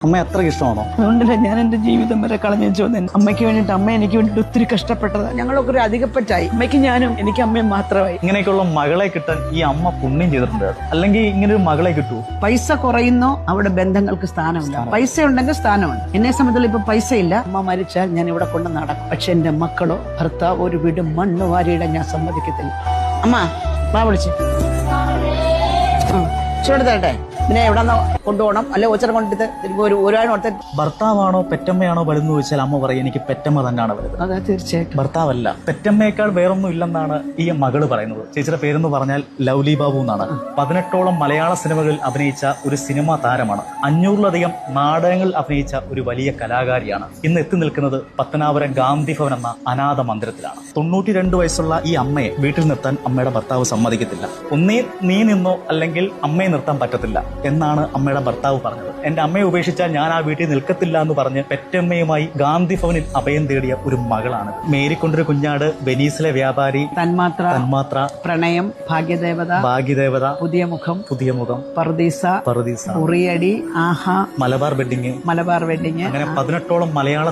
അമ്മ അത്രയ്ക്ക് ഇഷ്ടമാണോ? അതുകൊണ്ടല്ല ഞാൻ എന്റെ ജീവിതം വരെ കളഞ്ഞു ചോദ്യം. അമ്മയ്ക്ക് വേണ്ടിയിട്ട് അമ്മ എനിക്ക് വേണ്ടിയിട്ട് ഒത്തിരി കഷ്ടപ്പെട്ടതാ. ഞങ്ങളൊക്കെ ഒരു അധികപ്പറ്റായി. അമ്മയ്ക്ക് ഞാനും എനിക്ക് അമ്മയും മാത്രമായി. ഇങ്ങനെയൊക്കെയുള്ള മകളെ കിട്ടാൻ ഈ അമ്മ പുണ്യം ചെയ്തിട്ടുണ്ട്. അല്ലെങ്കിൽ ഇങ്ങനെ ഒരു മകളെ കിട്ടൂ? പൈസ കുറയുന്നോ അവിടെ ബന്ധങ്ങൾക്ക് സ്ഥാനമില്ല. പൈസ ഉണ്ടെങ്കിൽ സ്ഥാനമുണ്ട്. എന്നെ സംബന്ധിച്ചുള്ള ഇപ്പൊ പൈസ ഇല്ല. അമ്മ മരിച്ചാൽ ഞാൻ ഇവിടെ കൊണ്ട് നടക്കും. പക്ഷെ എന്റെ മക്കളോ ഭർത്താവ് ഒരു വീട് മണ്ണ് വാരിയിടാൻ ഞാൻ സമ്മതിക്കത്തില്ല. അമ്മ വാ വിളിച്ച് ചൂടെടുത്തേ. ഇതിനെ എവിടെ കൊണ്ടുപോകണം അല്ലെ ഓച്ചറ കൊണ്ടിട്ട് ഒരാഴ്ച ഭർത്താവാണോ പെറ്റമ്മയാണോ വലുതെന്ന് ചോദിച്ചാൽ അമ്മ പറയും എനിക്ക് പെറ്റമ്മ തന്നെയാണ് വലുത്. അതെ, തീർച്ചയായിട്ടും ഭർത്താവല്ല. പെറ്റമ്മയേക്കാൾ വേറൊന്നും ഇല്ലെന്നാണ് ഈ മകള് പറയുന്നത്. ചേച്ചിയുടെ പേരെന്ന് പറഞ്ഞാൽ ലൗലി ബാബു എന്നാണ്. 18ഓളം മലയാള സിനിമകളിൽ അഭിനയിച്ച ഒരു സിനിമാ താരമാണ്. 500-ലധികം നാടകങ്ങളിൽ അഭിനയിച്ച ഒരു വലിയ കലാകാരിയാണ്. ഇന്ന് എത്തി നിൽക്കുന്നത് പത്തനാപുരം ഗാന്ധി ഭവൻ എന്ന അനാഥ മന്ദിരത്തിലാണ്. 92 വയസ്സുള്ള ഈ അമ്മയെ വീട്ടിൽ നിർത്താൻ അമ്മയുടെ ഭർത്താവ് സമ്മതിക്കത്തില്ല. ഒന്നേ നീ നിന്നോ അല്ലെങ്കിൽ അമ്മയെ നിർത്താൻ പറ്റത്തില്ല എന്നാണ് അമ്മയുടെ ഭർത്താവ് പറഞ്ഞത്. എന്റെ അമ്മയെ ഉപേക്ഷിച്ചാൽ ഞാൻ ആ വീട്ടിൽ നിൽക്കത്തില്ല എന്ന് പറഞ്ഞ് പെറ്റമ്മയുമായി ഗാന്ധി ഭവനിൽ അഭയം തേടിയ ഒരു മകളാണ്. മേരിക്കൊണ്ടൊരു കുഞ്ഞാട്, വെനീസിലെ വ്യാപാരി, തന്മാത്ര, പ്രണയം, ഭാഗ്യദേവത, പുതിയ മുഖം, പറുദീസ, ഉറിയടി, ആഹാ, മലബാർ വെഡിങ് അങ്ങനെ 18ഓളം മലയാള